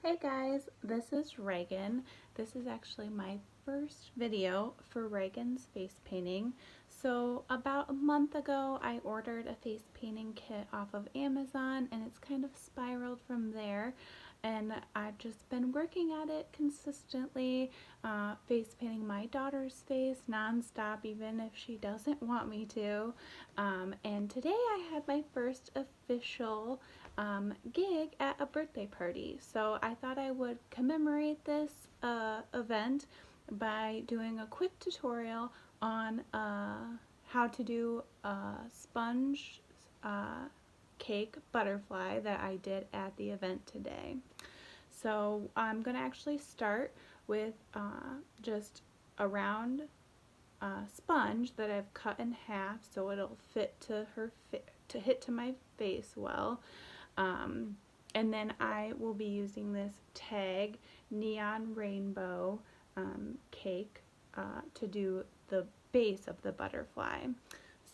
Hey guys, this is Reagan. This is actually my first video for Reagan's face painting. So about a month ago I ordered a face painting kit off of Amazon and it's kind of spiraled from there, and I've just been working at it consistently, face painting my daughter's face nonstop even if she doesn't want me to. And today I had my first official gig at a birthday party. So I thought I would commemorate this event by doing a quick tutorial on how to do a sponge cake butterfly that I did at the event today. So I'm going to actually start with just a round sponge that I've cut in half so it'll fit to to hit to my face well. And then I will be using this Tag Neon Rainbow cake to do the base of the butterfly.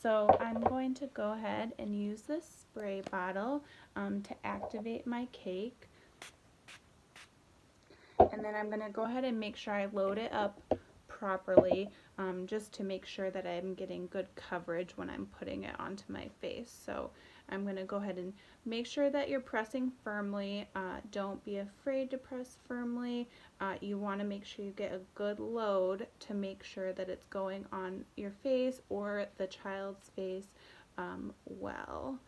So I'm going to go ahead and use this spray bottle to activate my cake. And then I'm going to go ahead and make sure I load it up properly, just to make sure that I'm getting good coverage when I'm putting it onto my face. So I'm going to go ahead and make sure that you're pressing firmly. Don't be afraid to press firmly. You want to make sure you get a good load to make sure that it's going on your face or the child's face well.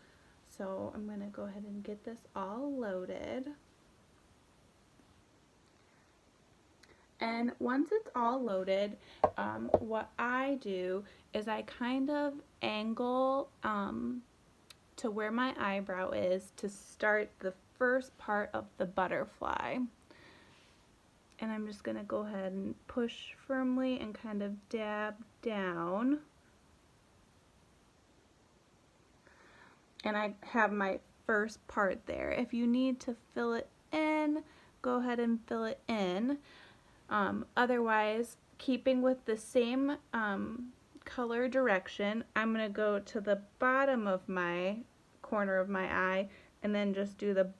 So I'm going to go ahead and get this all loaded. And once it's all loaded, what I do is I kind of angle to where my eyebrow is to start the first part of the butterfly. And I'm just going to go ahead and push firmly and kind of dab down. And I have my first part there. If you need to fill it in, go ahead and fill it in. Otherwise, keeping with the same color direction, I'm going to go to the bottom of my corner of my eye and then just do the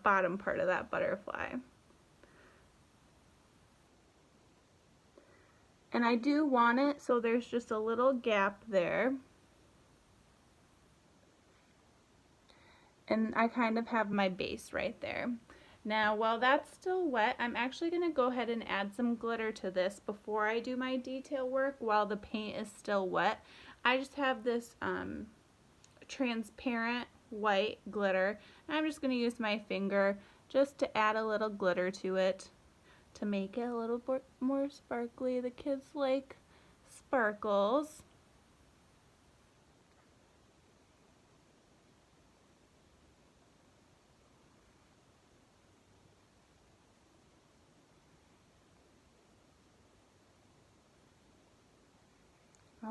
bottom part of that butterfly. And I do want it so there's just a little gap there. And I kind of have my base right there. Now, while that's still wet, I'm actually going to go ahead and add some glitter to this before I do my detail work while the paint is still wet. I just have this transparent white glitter, and I'm just going to use my finger just to add a little glitter to it to make it a little more sparkly. The kids like sparkles.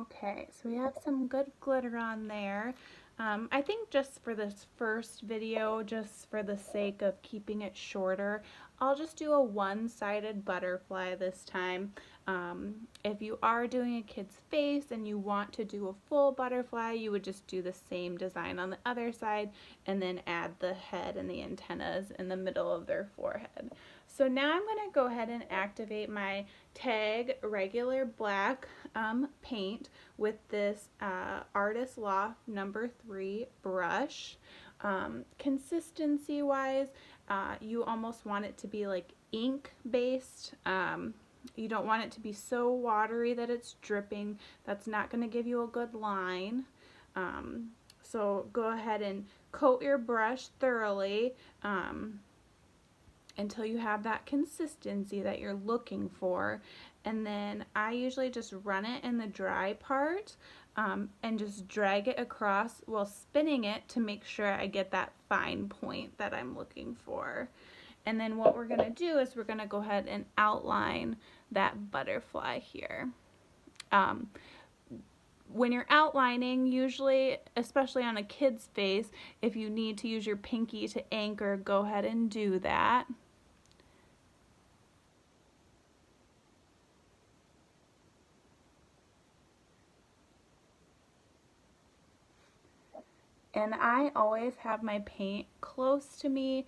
Okay, so we have some good glitter on there. I think just for this first video, just for the sake of keeping it shorter, I'll just do a one-sided butterfly this time. If you are doing a kid's face and you want to do a full butterfly, you would just do the same design on the other side and then add the head and the antennas in the middle of their forehead. So now I'm going to go ahead and activate my Tag regular black paint with this Artist Loft number 3 brush. Consistency wise, you almost want it to be like ink based. You don't want it to be so watery that it's dripping. That's not going to give you a good line. So go ahead and coat your brush thoroughly until you have that consistency that you're looking for. And then I usually just run it in the dry part and just drag it across while spinning it to make sure I get that fine point that I'm looking for. And then what we're going to do is we're going to go ahead and outline that butterfly here. When you're outlining, usually, especially on a kid's face, if you need to use your pinky to anchor, go ahead and do that. And I always have my paint close to me,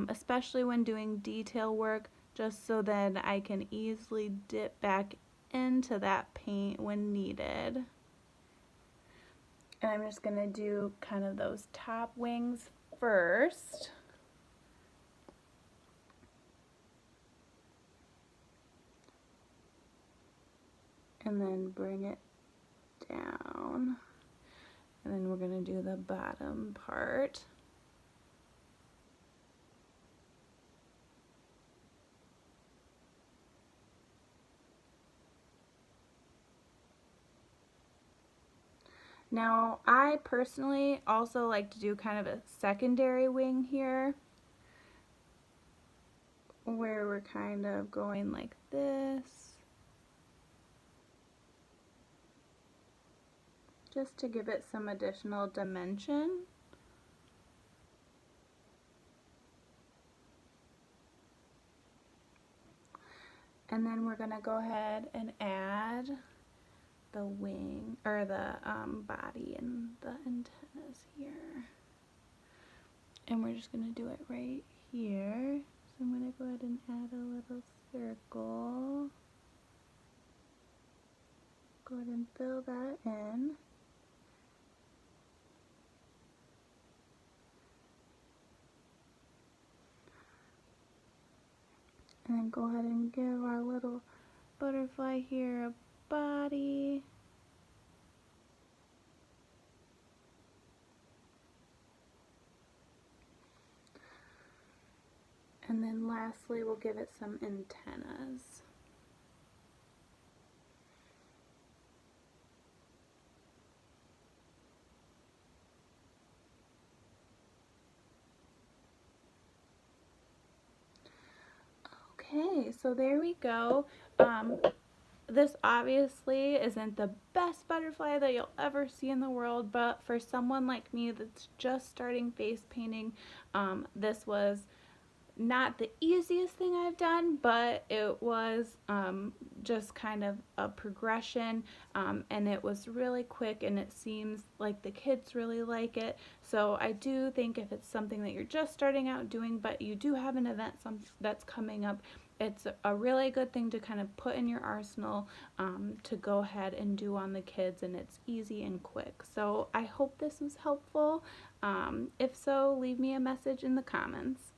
especially when doing detail work, just so that I can easily dip back into that paint when needed. And I'm just going to do kind of those top wings first. And then bring it down. And then we're going to do the bottom part. Now, I personally also like to do kind of a secondary wing here, where we're kind of going like this, just to give it some additional dimension. And then we're going to go ahead and add the wing, or the body and the antennas here. And we're just going to do it right here. So I'm going to go ahead and add a little circle. Go ahead and fill that in. And then go ahead and give our little butterfly here a body. And then lastly, we'll give it some antennas. Okay, so there we go. This obviously isn't the best butterfly that you'll ever see in the world, but for someone like me that's just starting face painting, this was not the easiest thing I've done, but it was just kind of a progression, and it was really quick, and it seems like the kids really like it. So I do think if it's something that you're just starting out doing, but you do have an event that's coming up, it's a really good thing to kind of put in your arsenal to go ahead and do on the kids, and it's easy and quick. So I hope this was helpful. If so, leave me a message in the comments.